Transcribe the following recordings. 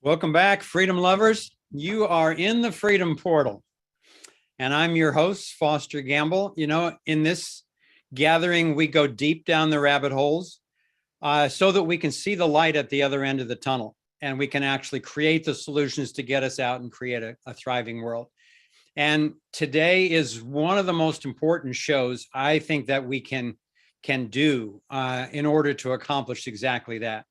Welcome back, freedom lovers. You are in the Freedom Portal, and I'm your host, Foster Gamble. You know, in this gathering, we go deep down the rabbit holes so that we can see the light at the other end of the tunnel, and we can actually create the solutions to get us out and create a thriving world. And today is one of the most important shows I think that we can do in order to accomplish exactly that.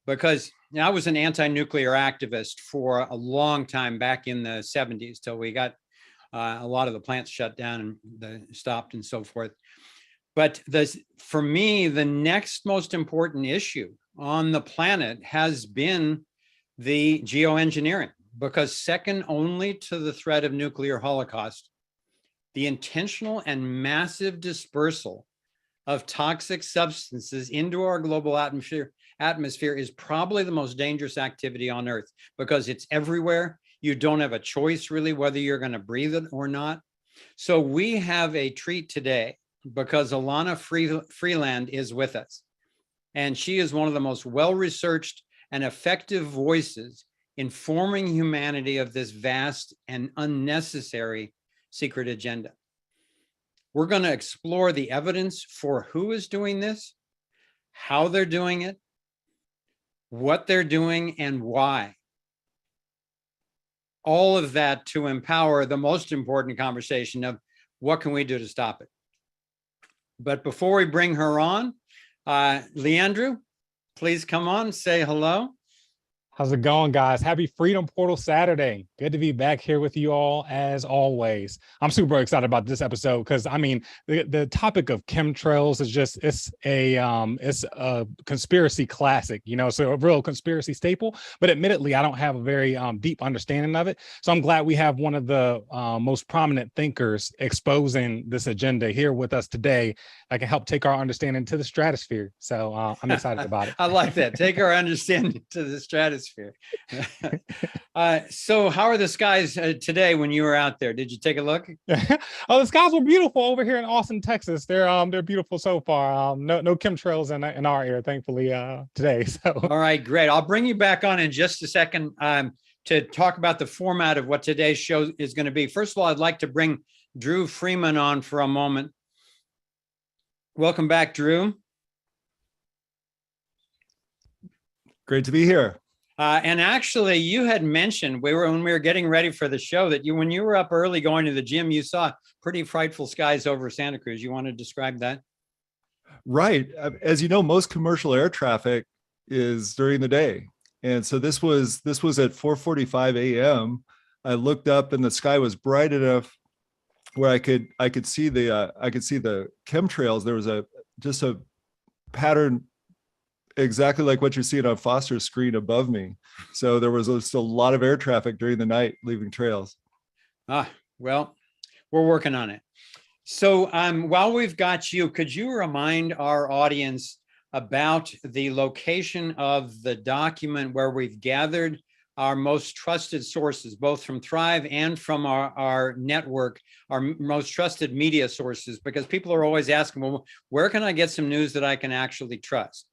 Because I was an anti-nuclear activist for a long time back in the 70s till we got a lot of the plants shut down and stopped and so forth. But for me, the next most important issue on the planet has been the geoengineering, because second only to the threat of nuclear holocaust, the intentional and massive dispersal of toxic substances into our global atmosphere is probably the most dangerous activity on Earth, because it's everywhere. You don't have a choice really whether you're going to breathe it or not. So we have a treat today because Alana Freeland is with us, and she is one of the most well-researched and effective voices informing humanity of this vast and unnecessary secret agenda. We're going to explore the evidence for who is doing this, how they're doing it, what they're doing, and why. All of that to empower the most important conversation of what can we do to stop it. But before we bring her on, Leandro, please come on, say hello. How's it going, guys? Happy Freedom Portal Saturday. Good to be back here with you all as always. I'm super excited about this episode because I mean, the topic of chemtrails is just, it's a conspiracy classic, you know, so a real conspiracy staple, but admittedly, I don't have a very deep understanding of it. So I'm glad we have one of the most prominent thinkers exposing this agenda here with us today that can help take our understanding to the stratosphere. So I'm excited about it. I like that. Take our understanding to the stratosphere. So how are the skies today when you were out there? Did you take a look? Oh, the skies were beautiful over here in Austin, Texas. They're beautiful so far. No chemtrails in our area, thankfully, today. So all right, great. I'll bring you back on in just a second to talk about the format of what today's show is going to be. First of all, I'd like to bring Drew Freeman on for a moment. Welcome back, Drew. Great to be here. And actually, you had mentioned when we were getting ready for the show that when you were up early going to the gym, you saw pretty frightful skies over Santa Cruz. You want to describe that? Right. As you know, most commercial air traffic is during the day, and so this was at 4:45 a.m. I looked up and the sky was bright enough where I could see the chemtrails. There was just a pattern exactly like what you're seeing on Foster's screen above me. So there was just a lot of air traffic during the night leaving trails. Well, we're working on it. So while we've got you, could you remind our audience about the location of the document where we've gathered our most trusted sources, both from Thrive and from our network, our most trusted media sources, because people are always asking, well, where can I get some news that I can actually trust?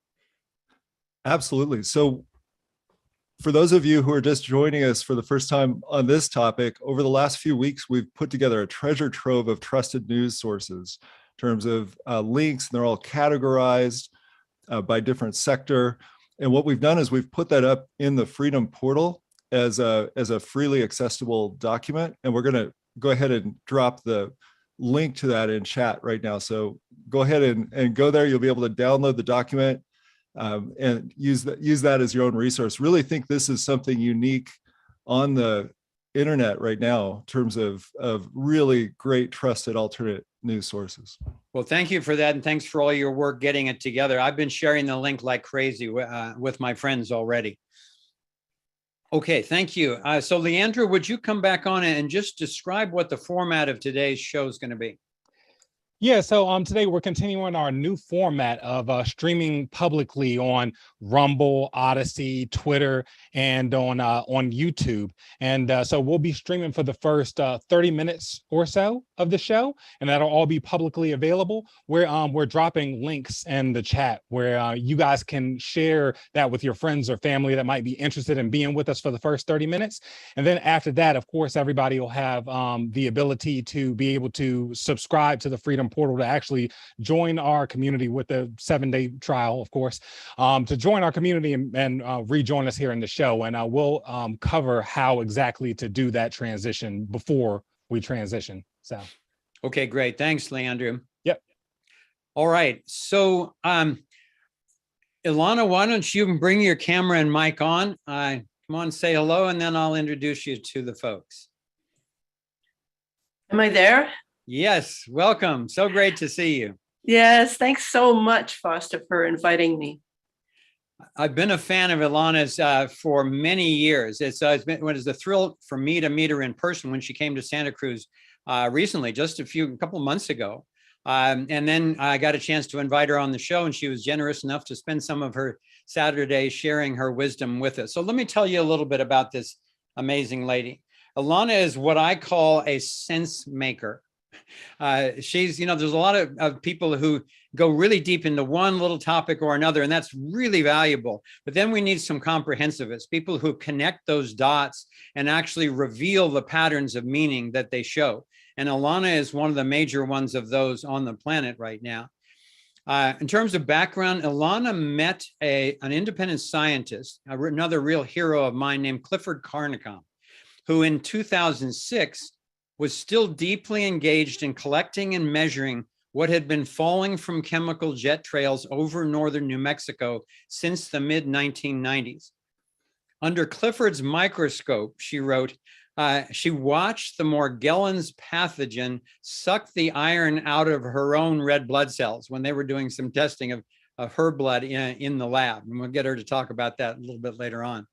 Absolutely. So for those of you who are just joining us for the first time on this topic, over the last few weeks, we've put together a treasure trove of trusted news sources in terms of links, and they're all categorized by different sector. And what we've done is we've put that up in the Freedom Portal as a freely accessible document. And we're going to go ahead and drop the link to that in chat right now. So go ahead and go there. You'll be able to download the document and use that as your own resource. Really think this is something unique on the internet right now in terms of really great trusted alternate news sources. Well, thank you for that. And thanks for all your work getting it together. I've been sharing the link like crazy with my friends already. Okay, thank you. So Leandro, would you come back on and just describe what the format of today's show is going to be? Yeah, so today we're continuing our new format of streaming publicly on Rumble, Odyssey, Twitter, and on YouTube. And so we'll be streaming for the first 30 minutes or so of the show, and that'll all be publicly available. We're dropping links in the chat where you guys can share that with your friends or family that might be interested in being with us for the first 30 minutes. And then after that, of course, everybody will have the ability to be able to subscribe to the Freedom Portal to actually join our community with the 7-day trial, of course, to join our community and rejoin us here in the show. And we'll cover how exactly to do that transition before we transition. So, okay, great. Thanks, Leandro. Yep. All right. So, Ilana, why don't you bring your camera and mic on? Come on, say hello, and then I'll introduce you to the folks. Am I there? Yes, welcome. So great to see you. Yes, thanks so much, Foster, for inviting me. I've been a fan of Ilana's for many years. It's been it was a thrill for me to meet her in person when she came to Santa Cruz recently, just a couple of months ago. And then I got a chance to invite her on the show, and she was generous enough to spend some of her Saturday sharing her wisdom with us. So let me tell you a little bit about this amazing lady. Ilana is what I call a sense maker. She's, there's a lot of people who go really deep into one little topic or another, and that's really valuable. But then we need some comprehensivists, people who connect those dots and actually reveal the patterns of meaning that they show. And Ilana is one of the major ones of those on the planet right now. In terms of background, Ilana met an independent scientist, another real hero of mine named Clifford Carnicom, who in 2006 was still deeply engaged in collecting and measuring what had been falling from chemical jet trails over northern New Mexico since the mid-1990s. Under Clifford's microscope, she wrote, she watched the Morgellons pathogen suck the iron out of her own red blood cells when they were doing some testing of her blood in the lab. And we'll get her to talk about that a little bit later on.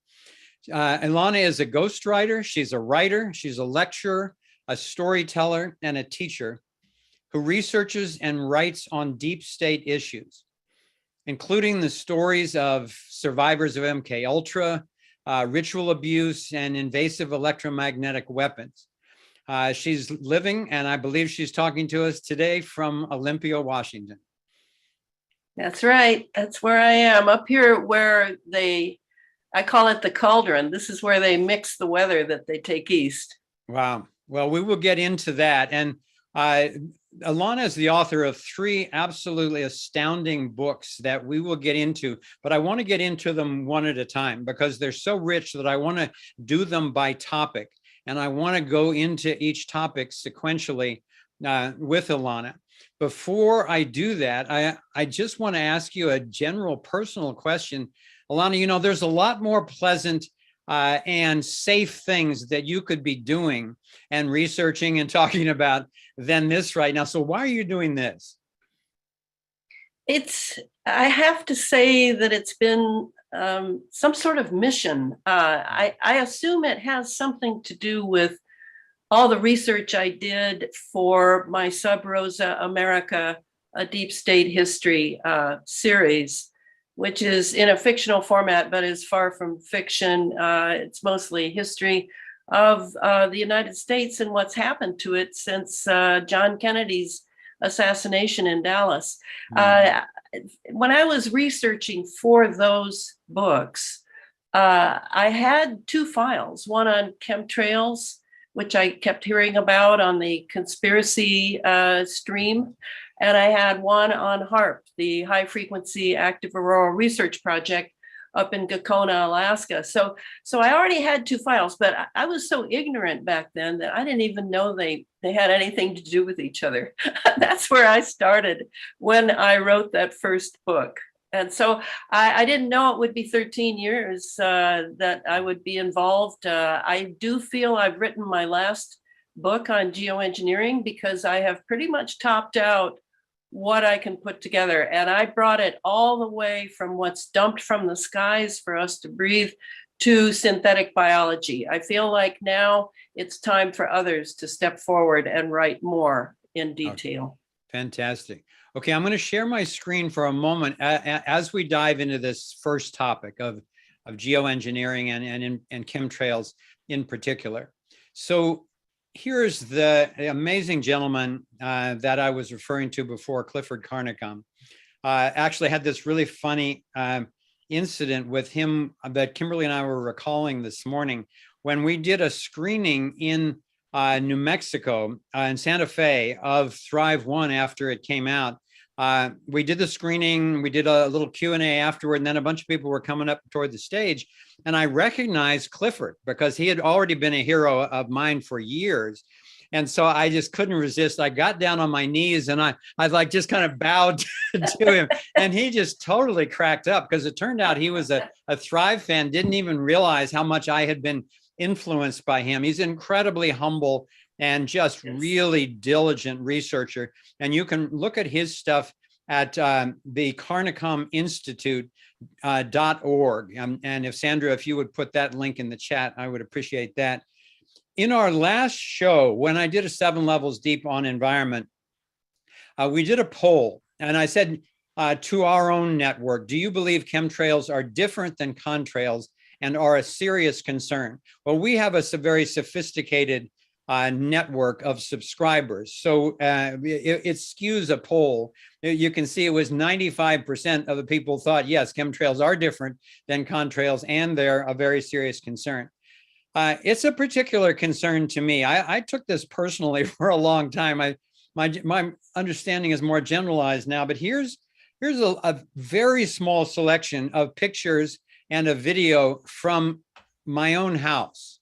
Ilana is a ghostwriter. She's a writer. She's a lecturer, a storyteller, and a teacher who researches and writes on deep state issues, including the stories of survivors of MK Ultra, ritual abuse, and invasive electromagnetic weapons. She's living, and I believe she's talking to us today from Olympia, Washington. That's right. That's where I am, up here where I call it the cauldron. This is where they mix the weather that they take east. Wow. Well, we will get into that. And Ilana is the author of 3 absolutely astounding books that we will get into, but I want to get into them one at a time because they're so rich that I want to do them by topic. And I want to go into each topic sequentially with Ilana. Before I do that, I just want to ask you a general personal question. Ilana, there's a lot more pleasant and safe things that you could be doing and researching and talking about than this right now. So why are you doing this? I have to say that it's been some sort of mission. I assume it has something to do with all the research I did for my Sub Rosa America, a Deep State History series, which is in a fictional format, but is far from fiction. It's mostly history of the United States and what's happened to it since John Kennedy's assassination in Dallas. When I was researching for those books, I had 2 files, one on chemtrails, which I kept hearing about on the conspiracy stream, and I had one on HAARP, the High Frequency Active Auroral Research Project up in Gakona, Alaska. So I already had 2 files, but I was so ignorant back then that I didn't even know they had anything to do with each other. That's where I started when I wrote that first book. And so I didn't know it would be 13 years that I would be involved. I do feel I've written my last book on geoengineering because I have pretty much topped out what I can put together. And I brought it all the way from what's dumped from the skies for us to breathe to synthetic biology. I feel like now it's time for others to step forward and write more in detail. Fantastic. Okay, I'm going to share my screen for a moment as we dive into this first topic of geoengineering and chemtrails in particular. So here's the amazing gentleman that I was referring to before, Clifford Carnicom. Actually had this really funny incident with him that Kimberly and I were recalling this morning when we did a screening in New Mexico, in Santa Fe, of Thrive 1 after it came out. We did the screening, we did a little Q&A afterward, and then a bunch of people were coming up toward the stage. And I recognized Clifford because he had already been a hero of mine for years. And so I just couldn't resist. I got down on my knees and I like just kind of bowed to him. And he just totally cracked up because it turned out he was a Thrive fan, didn't even realize how much I had been influenced by him. He's incredibly humble and just really diligent researcher. And you can look at his stuff at the Carnicom Institute.org. And if Sandra, if you would put that link in the chat, I would appreciate that. In our last show, when I did a 7 levels deep on environment, we did a poll and I said to our own network, do you believe chemtrails are different than contrails and are a serious concern? Well, we have a very sophisticated network of subscribers. So it skews a poll. You can see it was 95% of the people thought, yes, chemtrails are different than contrails and they're a very serious concern. It's a particular concern to me. I took this personally for a long time. My understanding is more generalized now, but here's a very small selection of pictures and a video from my own house.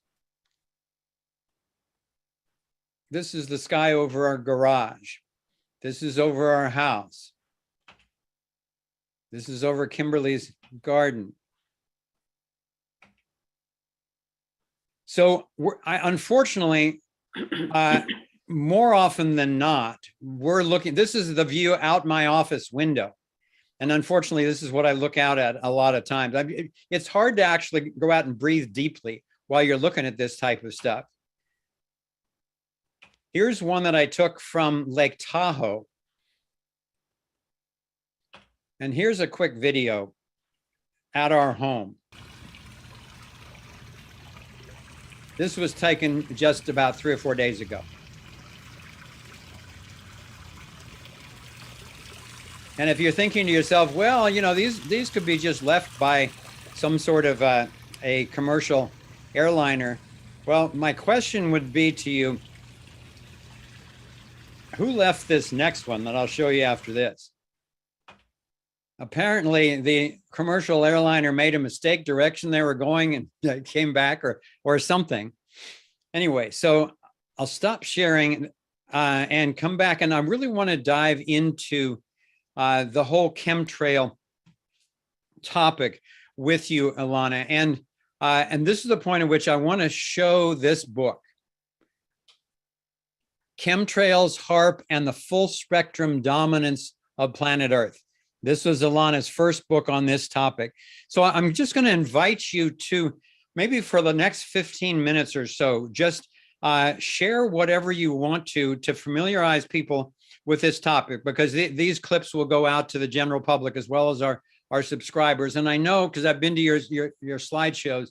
This is the sky over our garage. This is over our house. This is over Kimberly's garden. So unfortunately, more often than not, we're looking, this is the view out my office window. And unfortunately, this is what I look out at a lot of times. It's hard to actually go out and breathe deeply while you're looking at this type of stuff. Here's one that I took from Lake Tahoe. And here's a quick video at our home. This was taken just about 3 or 4 days ago. And if you're thinking to yourself, well, you know, these could be just left by some sort of a commercial airliner. Well, my question would be to you, who left this next one that I'll show you after this? Apparently, the commercial airliner made a mistake direction they were going and came back or something. Anyway, so I'll stop sharing and come back. And I really want to dive into the whole chemtrail topic with you, Ilana. And this is the point at which I want to show this book. Chemtrails, HAARP, and the Full Spectrum Dominance of Planet Earth. This was Ilana's first book on this topic. So I'm just going to invite you to, maybe for the next 15 minutes or so, just share whatever you want to familiarize people with this topic, because these clips will go out to the general public as well as our subscribers. And I know, because I've been to your slideshows,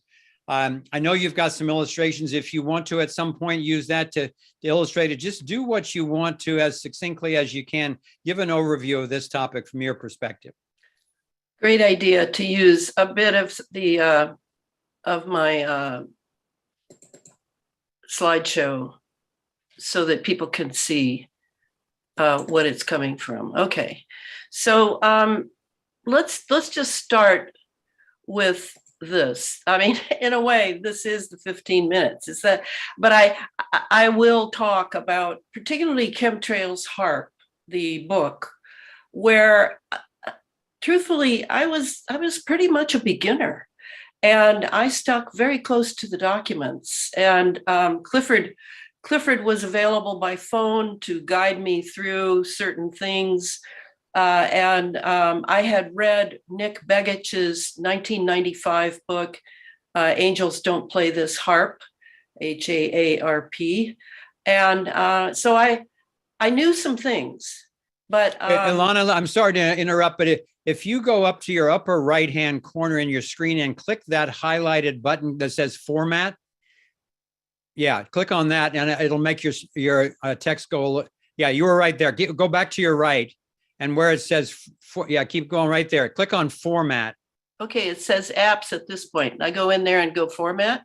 I know you've got some illustrations. If you want to at some point use that to illustrate it, just do what you want to as succinctly as you can. Give an overview of this topic from your perspective. Great idea to use a bit of the of my slideshow so that people can see what it's coming from. Okay, so let's just start with this. I mean, in a way, this is the 15 minutes. Is that? But I will talk about particularly Chemtrails HAARP, the book, where truthfully I was pretty much a beginner, and I stuck very close to the documents. And Clifford was available by phone to guide me through certain things. And I had read Nick Begich's 1995 book, Angels Don't Play This Harp, HAARP. And so I knew some things. But Ilana, I'm sorry to interrupt, but if you go up to your upper right-hand corner in your screen and click that highlighted button that says format, yeah, click on that and it'll make your text go. Yeah, you were right there. Go back to your right, and where it says, yeah, keep going right there. Click on format. okay, it says apps at this point. I go in there and go format.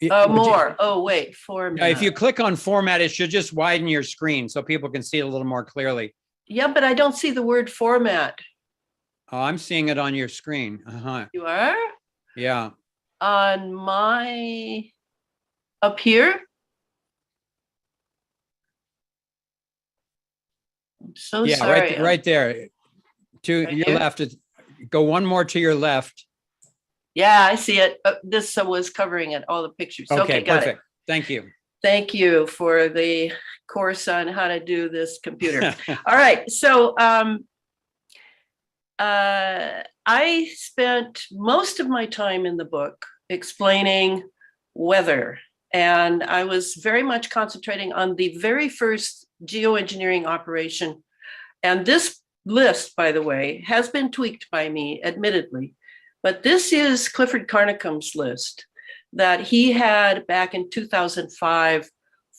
Would you- More. Oh, wait, Yeah, format. if you click on format, it should just widen your screen so people can see it a little more clearly. Yeah, but I don't see the word format. Oh, I'm seeing it on your screen. You are? Yeah. On my, up here? I'm so Yeah, sorry. right there. To Right your here? left. Go one more to your left. Yeah, I see it. This was covering it, all the pictures. Okay, got perfect. it. Thank you. Thank you for the course on how to do this computer. All right, so I spent most of my time in the book explaining weather, and I was very much concentrating on the very first geoengineering operation. And this list, by the way, has been tweaked by me, admittedly, but this is Clifford Carnicom's list that he had back in 2005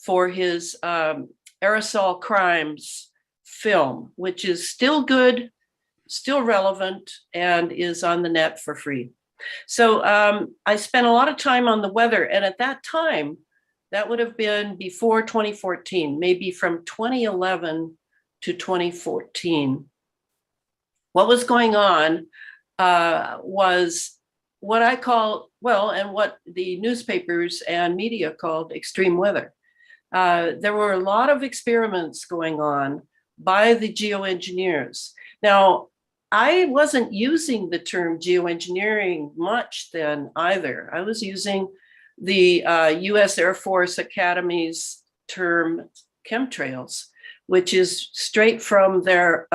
for his aerosol crimes film, which is still good, still relevant, and is on the net for free. So I spent a lot of time on the weather, and at that time, that would have been before 2014, maybe from 2011 to 2014. What was going on was what I call, well, and what the newspapers and media called extreme weather. There were a lot of experiments going on by the geoengineers. Now, I wasn't using the term geoengineering much then either. I was using the US Air Force Academy's term chemtrails, which is straight from their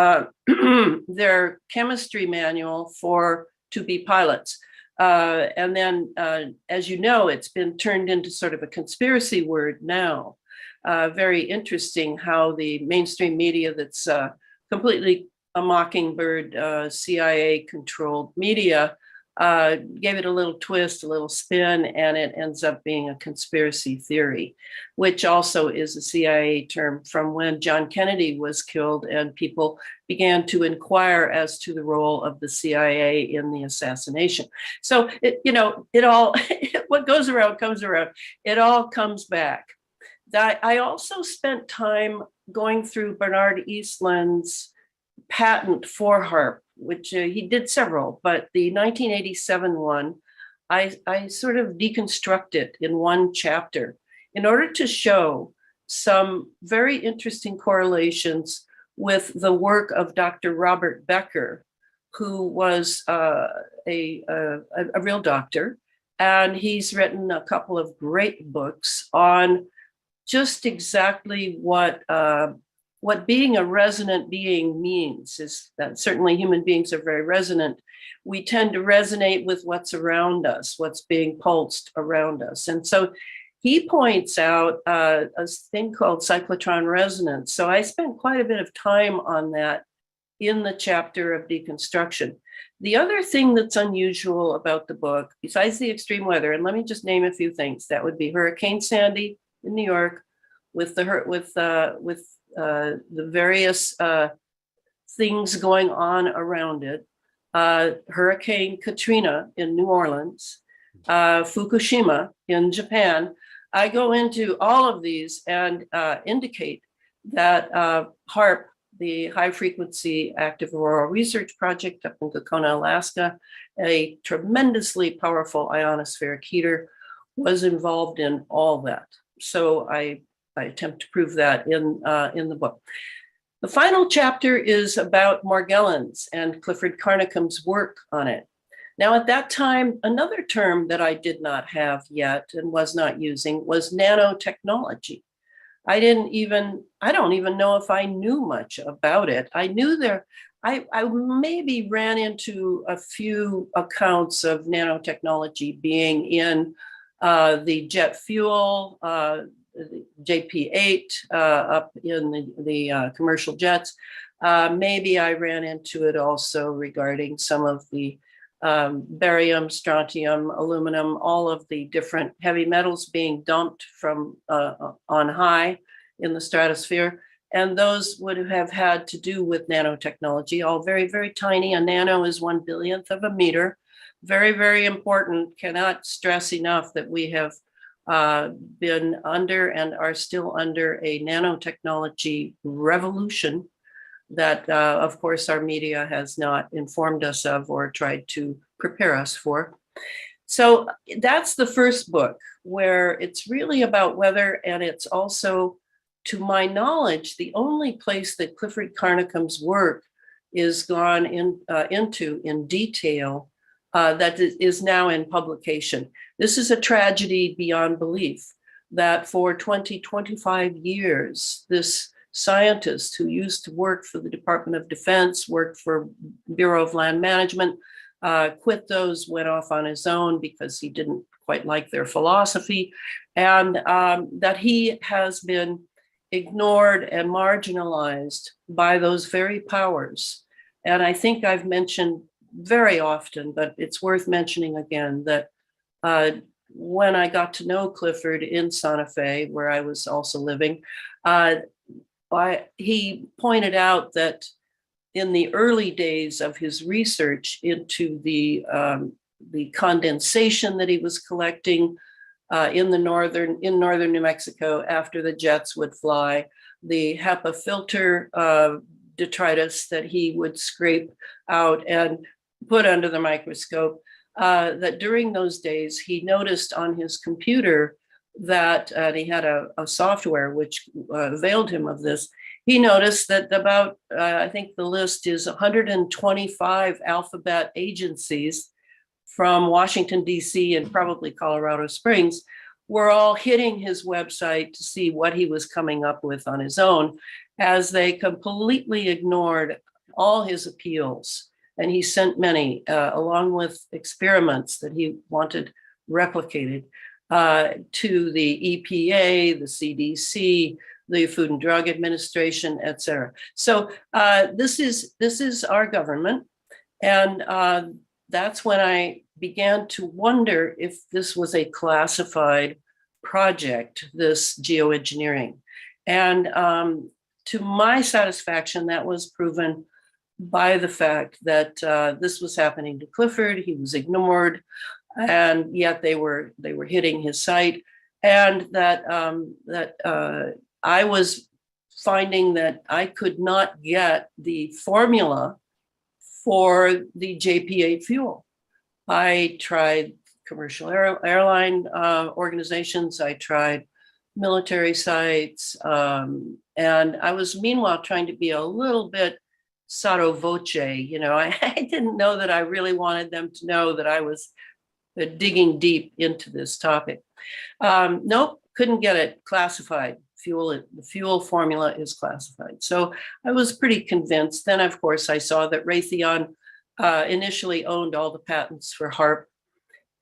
their chemistry manual for to-be pilots. And then, as you know, it's been turned into sort of a conspiracy word now. Very interesting how the mainstream media that's completely a mockingbird CIA-controlled media gave it a little twist, a little spin, and it ends up being a conspiracy theory, which also is a CIA term from when John Kennedy was killed and people began to inquire as to the role of the CIA in the assassination. So, it all, what goes around comes around. It all comes back. I also spent time going through Bernard Eastland's patent for HAARP, which he did several, but the 1987 one, I sort of deconstruct it in one chapter in order to show some very interesting correlations with the work of Dr. Robert Becker, who was a real doctor, and he's written a couple of great books on just exactly what being a resonant being means. Is that certainly human beings are very resonant. We tend to resonate with what's around us, what's being pulsed around us. And so he points out a thing called cyclotron resonance. So I spent quite a bit of time on that in the chapter of deconstruction. The other thing that's unusual about the book, besides the extreme weather, and let me just name a few things, that would be Hurricane Sandy in New York, with the various things going on around it, Hurricane Katrina in New Orleans, Fukushima in Japan. I go into all of these and indicate that HAARP, the High Frequency Active Auroral Research Project up in Kokona, Alaska, a tremendously powerful ionospheric heater, was involved in all that. So I attempt to prove that in the book. The final chapter is about Morgellons and Clifford Carnicom's work on it. Now, at that time, another term that I did not have yet and was not using was nanotechnology. I don't even know if I knew much about it. I knew I maybe ran into a few accounts of nanotechnology being in the jet fuel, JP-8 up in the commercial jets. Maybe I ran into it also regarding some of the barium, strontium, aluminum, all of the different heavy metals being dumped from on high in the stratosphere. And those would have had to do with nanotechnology, all very, very tiny. A nano is 1/1,000,000th of a meter. Very, very important. Cannot stress enough that we have been under and are still under a nanotechnology revolution that, of course, our media has not informed us of or tried to prepare us for. So that's the first book, where it's really about weather, and it's also, to my knowledge, the only place that Clifford Carnicom's work is gone into in detail that is now in publication. This is a tragedy beyond belief that for 20, 25 years, this scientist who used to work for the Department of Defense, worked for Bureau of Land Management, quit those, went off on his own because he didn't quite like their philosophy, and that he has been ignored and marginalized by those very powers. And I think I've mentioned very often, but it's worth mentioning again, that when I got to know Clifford in Santa Fe, where I was also living, he pointed out that in the early days of his research into the condensation that he was collecting in northern New Mexico after the jets would fly, the HEPA filter detritus that he would scrape out and put under the microscope, that during those days he noticed on his computer that, and he had a software which availed him of this, he noticed that about, I think the list is 125 alphabet agencies from Washington, D.C. and probably Colorado Springs were all hitting his website to see what he was coming up with on his own, as they completely ignored all his appeals. And he sent many, along with experiments that he wanted replicated, to the EPA, the CDC, the Food and Drug Administration, et cetera. So this is our government. And that's when I began to wonder if this was a classified project, this geoengineering. And to my satisfaction, that was proven by the fact that this was happening to Clifford. He was ignored, and yet they were hitting his site, and that I was finding that I could not get the formula for the JP-8 fuel. I tried commercial airline organizations, I tried military sites, and I was meanwhile trying to be a little bit sotto voce. I didn't know that I really wanted them to know that I was digging deep into this topic. Nope, couldn't get it classified. The fuel formula is classified. So I was pretty convinced. Then, of course, I saw that Raytheon initially owned all the patents for HARP,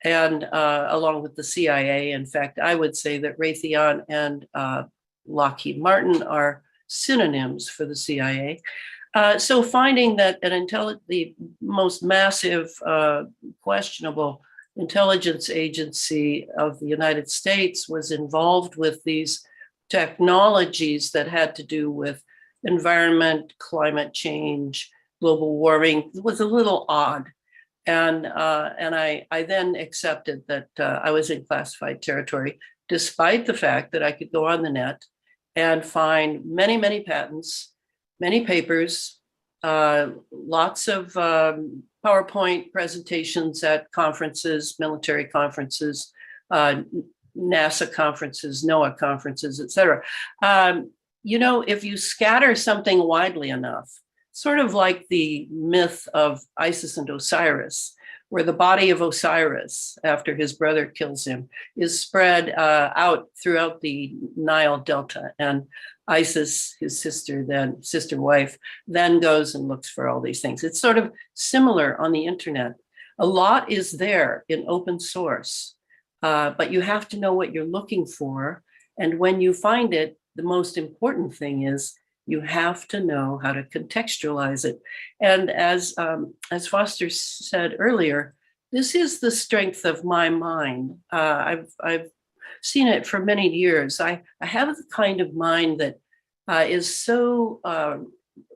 and along with the CIA. In fact, I would say that Raytheon and Lockheed Martin are synonyms for the CIA. So finding that the most massive, questionable intelligence agency of the United States was involved with these technologies that had to do with environment, climate change, global warming, was a little odd. And I then accepted that I was in classified territory, despite the fact that I could go on the net and find many, many patents, many papers, lots of PowerPoint presentations at conferences, military conferences, NASA conferences, NOAA conferences, et cetera. If you scatter something widely enough, sort of like the myth of Isis and Osiris, where the body of Osiris, after his brother kills him, is spread out throughout the Nile Delta, and Isis, his sister wife, then goes and looks for all these things. It's sort of similar on the internet. A lot is there in open source, but you have to know what you're looking for. And when you find it, the most important thing is you have to know how to contextualize it. And as Foster said earlier, this is the strength of my mind. I've seen it for many years. I have the kind of mind that is so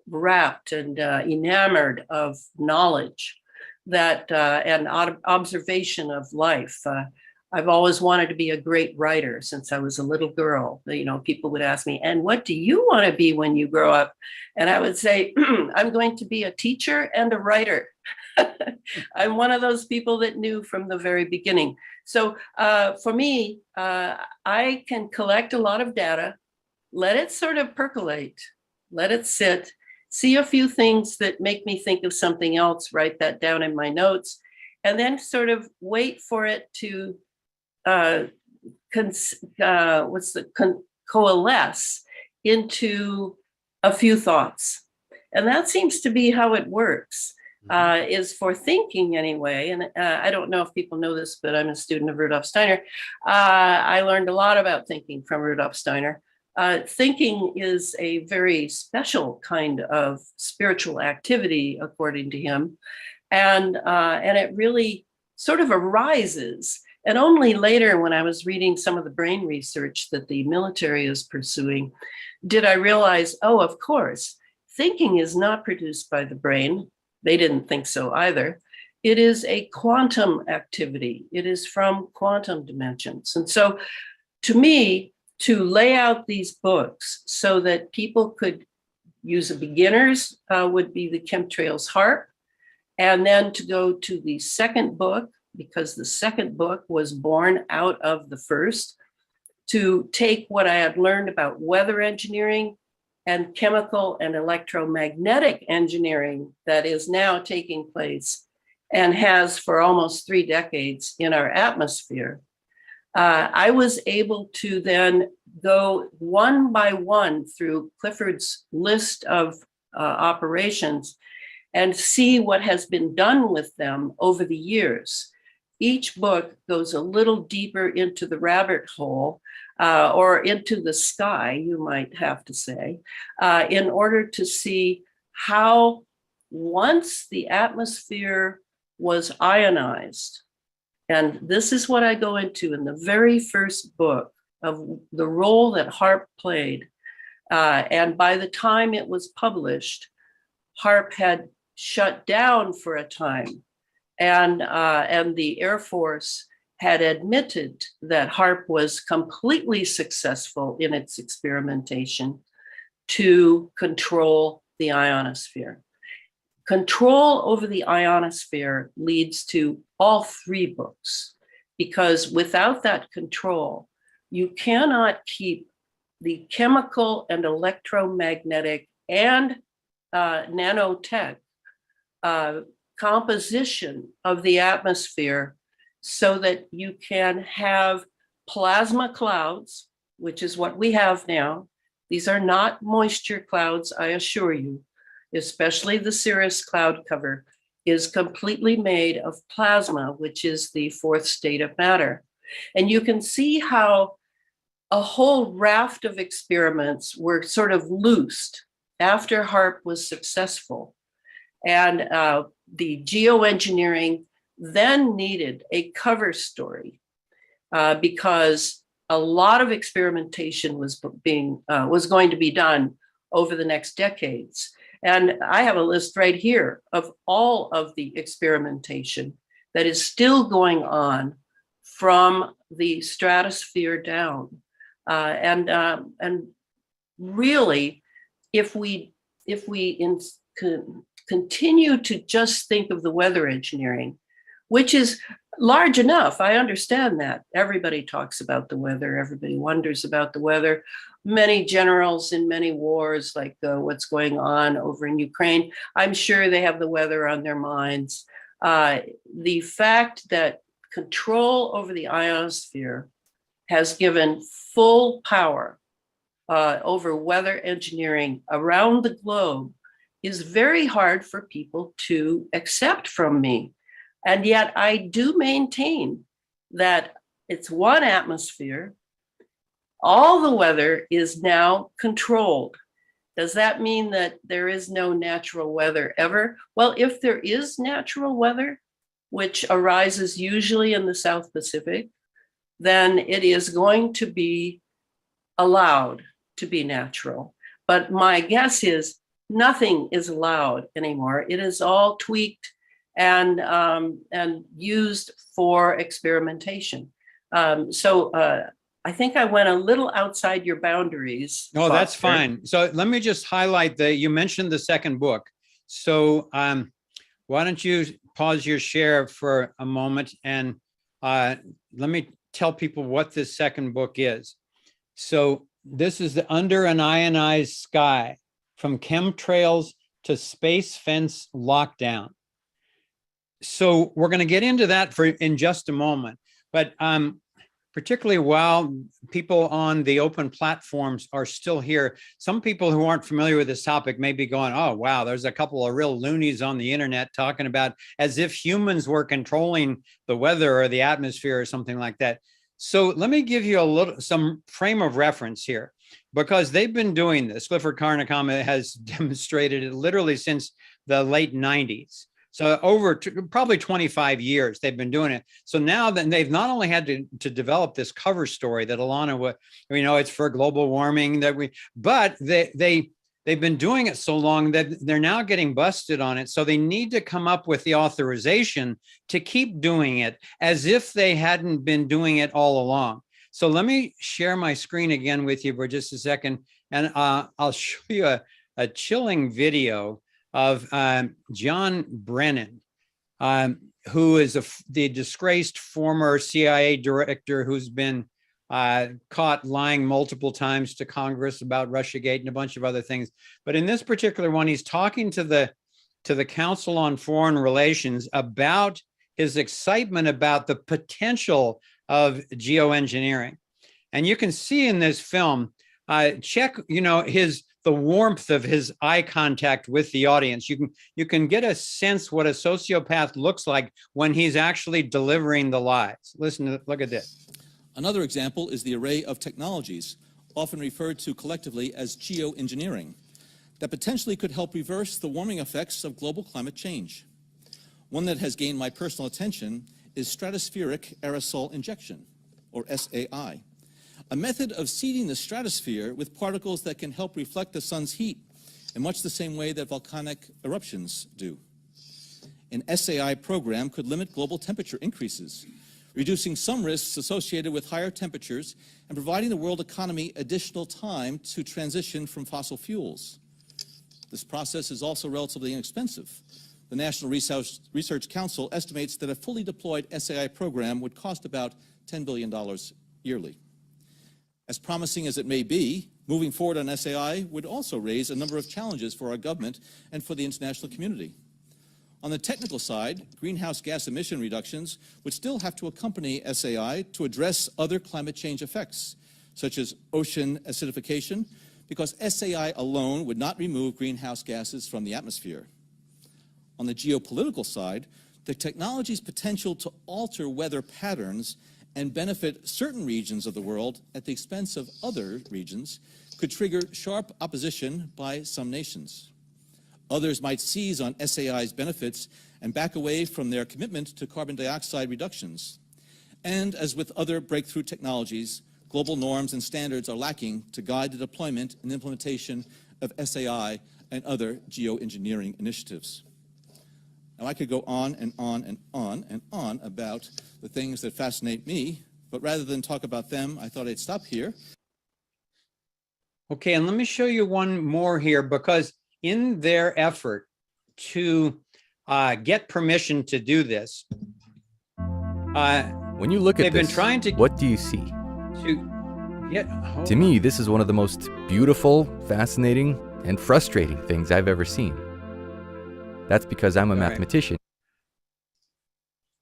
wrapped and enamored of knowledge that and observation of life. I've always wanted to be a great writer since I was a little girl. You know, people would ask me, and what do you want to be when you grow up? And I would say, I'm going to be a teacher and a writer. I'm one of those people that knew from the very beginning. So for me, I can collect a lot of data, let it sort of percolate, let it sit, see a few things that make me think of something else, write that down in my notes, and then sort of wait for it to coalesce into a few thoughts. And that seems to be how it works, is for thinking anyway. And I don't know if people know this, but I'm a student of Rudolf Steiner. I learned a lot about thinking from Rudolf Steiner. Thinking is a very special kind of spiritual activity, according to him. And it really sort of arises. And only later, when I was reading some of the brain research that the military is pursuing, did I realize, oh, of course, thinking is not produced by the brain. They didn't think so either. It is a quantum activity. It is from quantum dimensions. And so to me, to lay out these books so that people could use a beginner's would be the Chemtrails HARP. And then to go to the second book, because the second book was born out of the first, to take what I had learned about weather engineering and chemical and electromagnetic engineering that is now taking place and has for almost 3 decades in our atmosphere. I was able to then go one by one through Clifford's list of operations and see what has been done with them over the years. Each book goes a little deeper into the rabbit hole or into the sky, you might have to say, in order to see how once the atmosphere was ionized, and this is what I go into in the very first book of the role that HARP played. And by the time it was published, HARP had shut down for a time. And the Air Force had admitted that HARP was completely successful in its experimentation to control the ionosphere. Control over the ionosphere leads to all 3 books, because without that control, you cannot keep the chemical and electromagnetic and nanotech composition of the atmosphere so that you can have plasma clouds, which is what we have now. These are not moisture clouds, I assure you, especially the cirrus cloud cover is completely made of plasma, which is the 4th state of matter. And you can see how a whole raft of experiments were sort of loosed after HARP was successful. And the geoengineering then needed a cover story because a lot of experimentation was going to be done over the next decades. And I have a list right here of all of the experimentation that is still going on from the stratosphere down. And really, if we continue to just think of the weather engineering, which is large enough, I understand that. Everybody talks about the weather. Everybody wonders about the weather. Many generals in many wars, like what's going on over in Ukraine, I'm sure they have the weather on their minds. The fact that control over the ionosphere has given full power over weather engineering around the globe is very hard for people to accept from me. And yet I do maintain that it's one atmosphere. All the weather is now controlled. Does that mean that there is no natural weather ever? Well, if there is natural weather, which arises usually in the South Pacific, then it is going to be allowed to be natural. But my guess is nothing is allowed anymore. It is all tweaked and used for experimentation. I think I went a little outside your boundaries. No, that's Foster. fine. So let me just highlight you mentioned the second book. So why don't you pause your share for a moment and let me tell people what this second book is. So this is the Under an Ionized Sky, from chemtrails to space fence lockdown. So we're going to get into that in just a moment, but particularly while people on the open platforms are still here, some people who aren't familiar with this topic may be going, oh, wow, there's a couple of real loonies on the internet talking about as if humans were controlling the weather or the atmosphere or something like that. So let me give you some frame of reference here, because they've been doing this. Clifford Carnicom has demonstrated it literally since the late 90s. So over probably 25 years, they've been doing it. So now then they've not only had to develop this cover story that Alana, it's for global warming but they've been doing it so long that they're now getting busted on it. So they need to come up with the authorization to keep doing it as if they hadn't been doing it all along. So let me share my screen again with you for just a second. And I'll show you a chilling video of John Brennan, who is the disgraced former CIA director who's been caught lying multiple times to Congress about Russiagate and a bunch of other things. But in this particular one, he's talking to the Council on Foreign Relations about his excitement about the potential of geoengineering. And you can see in this film, check, the warmth of his eye contact with the audience. You can get a sense what a sociopath looks like when he's actually delivering the lies. Look at this. Another example is the array of technologies, often referred to collectively as geoengineering, that potentially could help reverse the warming effects of global climate change. One that has gained my personal attention is stratospheric aerosol injection, or SAI. A method of seeding the stratosphere with particles that can help reflect the sun's heat in much the same way that volcanic eruptions do. An SAI program could limit global temperature increases, reducing some risks associated with higher temperatures and providing the world economy additional time to transition from fossil fuels. This process is also relatively inexpensive. The National Research Council estimates that a fully deployed SAI program would cost about $10 billion yearly. As promising as it may be, moving forward on SAI would also raise a number of challenges for our government and for the international community. On the technical side, greenhouse gas emission reductions would still have to accompany SAI to address other climate change effects, such as ocean acidification, because SAI alone would not remove greenhouse gases from the atmosphere. On the geopolitical side, the technology's potential to alter weather patterns and benefit certain regions of the world at the expense of other regions could trigger sharp opposition by some nations. Others might seize on SAI's benefits and back away from their commitment to carbon dioxide reductions. And as with other breakthrough technologies, global norms and standards are lacking to guide the deployment and implementation of SAI and other geoengineering initiatives. Now, I could go on and on and on and on about the things that fascinate me, but rather than talk about them, I thought I'd stop here. Okay, and let me show you one more here, because in their effort to get permission to do this, when you look at they've been this, trying to what do you see? To me, this is one of the most beautiful, fascinating, and frustrating things I've ever seen. That's because I'm a mathematician.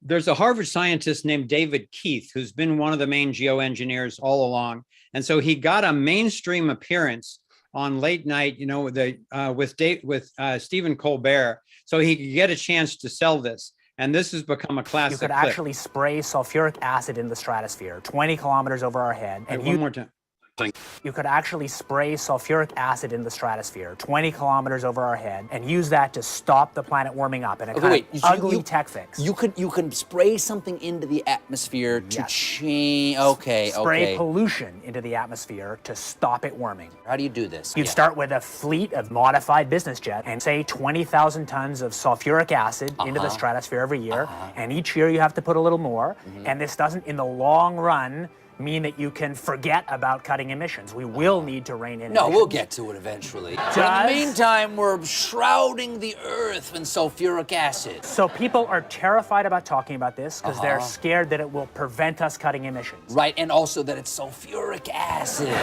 There's a Harvard scientist named David Keith, who's been one of the main geoengineers all along. And so he got a mainstream appearance on late night, with Stephen Colbert, so he could get a chance to sell this. And this has become a classic. You could actually spray sulfuric acid in the stratosphere 20 kilometers over our head. And one more time. You could actually spray sulfuric acid in the stratosphere 20 kilometers over our head and use that to stop the planet warming up in a kind of ugly tech fix. You can spray something into the atmosphere to change. Spray pollution into the atmosphere to stop it warming. How do you do this? You'd start with a fleet of modified business jets and say 20,000 tons of sulfuric acid into the stratosphere every year. And each year you have to put a little more. And this doesn't, in the long run, mean that you can forget about cutting emissions. We will need to rein in emissions. No, we'll get to it eventually. But in the meantime, we're shrouding the earth in sulfuric acid. So people are terrified about talking about this because they're scared that it will prevent us cutting emissions. Right, and also that it's sulfuric acid.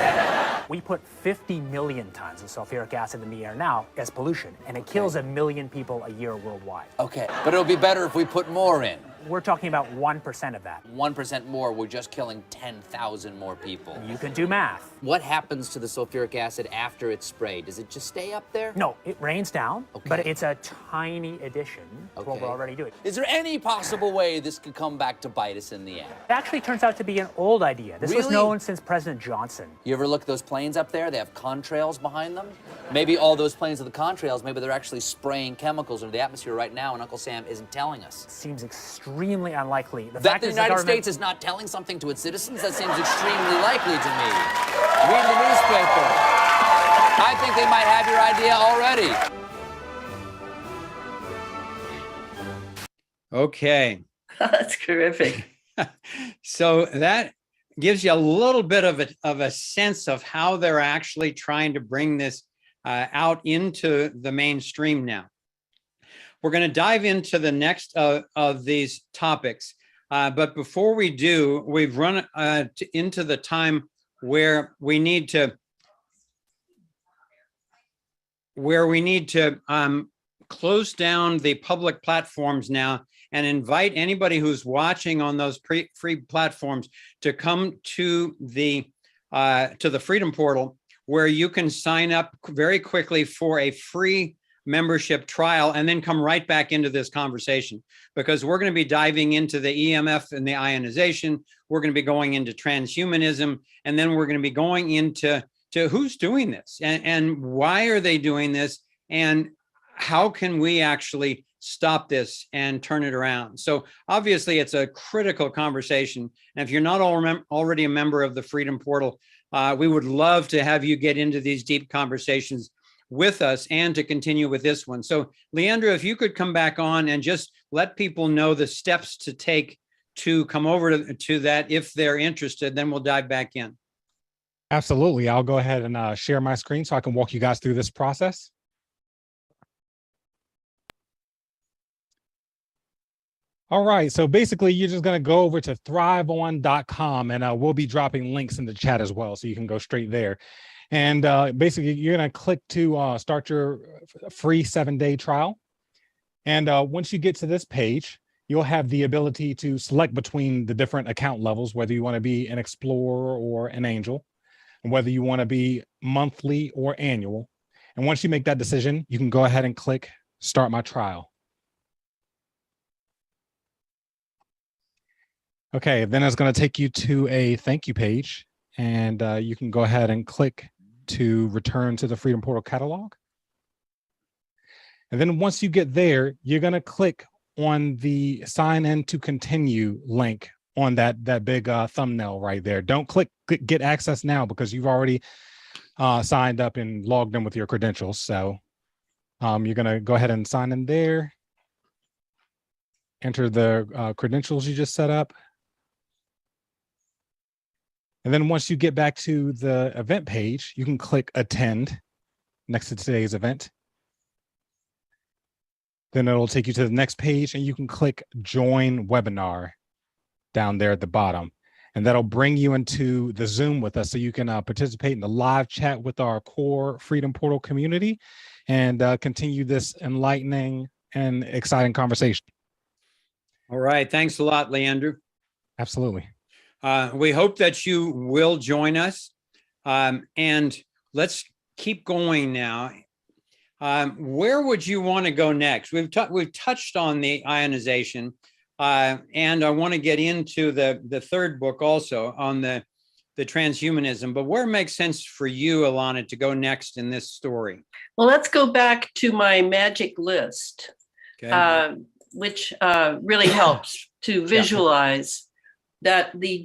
We put 50 million tons of sulfuric acid in the air now as pollution, and it kills 1 million people a year worldwide. Okay, but it'll be better if we put more in. We're talking about 1% of that. 1% more, we're just killing 10,000 more people. You can do math. What happens to the sulfuric acid after it's sprayed? Does it just stay up there? No, it rains down, but it's a tiny addition to what we're already doing. Is there any possible way this could come back to bite us in the end? It actually turns out to be an old idea. This was known since President Johnson. You ever look at those planes up there? They have contrails behind them. Maybe all those planes are the contrails. Maybe they're actually spraying chemicals into the atmosphere right now, and Uncle Sam isn't telling us. Seems extremely unlikely. That the United States is not telling something to its citizens? That seems extremely likely to me. Read the newspaper. I think they might have your idea already. Okay. That's terrific. So that gives you a little bit of a sense of how they're actually trying to bring this out into the mainstream now. We're going to dive into the next of these topics. But before we do, we've run into the time where we need to close down the public platforms now and invite anybody who's watching on those free platforms to come to the Freedom Portal, where you can sign up very quickly for a free membership trial and then come right back into this conversation, because we're going to be diving into the EMF and the ionization. We're going to be going into transhumanism, and then we're going to be going into who's doing this and why are they doing this, and how can we actually stop this and turn it around. So obviously it's a critical conversation. And if you're not already a member of the Freedom Portal, we would love to have you get into these deep conversations with us and to continue with this one. So Leandra, if you could come back on and just let people know the steps to take to come over to that if they're interested, then we'll dive back in. Absolutely. I'll go ahead and share my screen so I can walk you guys through this process. All right, so basically you're just going to go over to thriveon.com, and we'll be dropping links in the chat as well, so you can go straight there. And basically you're going to click to start your free 7-day trial. And once you get to this page, you'll have the ability to select between the different account levels, whether you want to be an Explorer or an Angel, and whether you want to be monthly or annual. And once you make that decision, you can go ahead and click Start My Trial. Okay, then it's going to take you to a thank you page, and you can go ahead and click to return to the Freedom Portal catalog. And then once you get there, you're going to click on the sign in to continue link on that big thumbnail right there. Don't click get access now, because you've already signed up and logged in with your credentials. So you're going to go ahead and sign in there, enter the credentials you just set up. And then once you get back to the event page, you can click attend next to today's event. Then it'll take you to the next page, and you can click join webinar down there at the bottom. And that'll bring you into the Zoom with us, so you can participate in the live chat with our core Freedom Portal community and continue this enlightening and exciting conversation. All right. Thanks a lot, Leandra. Absolutely. We hope that you will join us, and let's keep going now. Where would you want to go next? We've touched on the ionization, and I want to get into the third book also on the the transhumanism, but where it makes sense for you, Alana, to go next in this story? Well, let's go back to my magic list, Okay. which really helps to visualize that the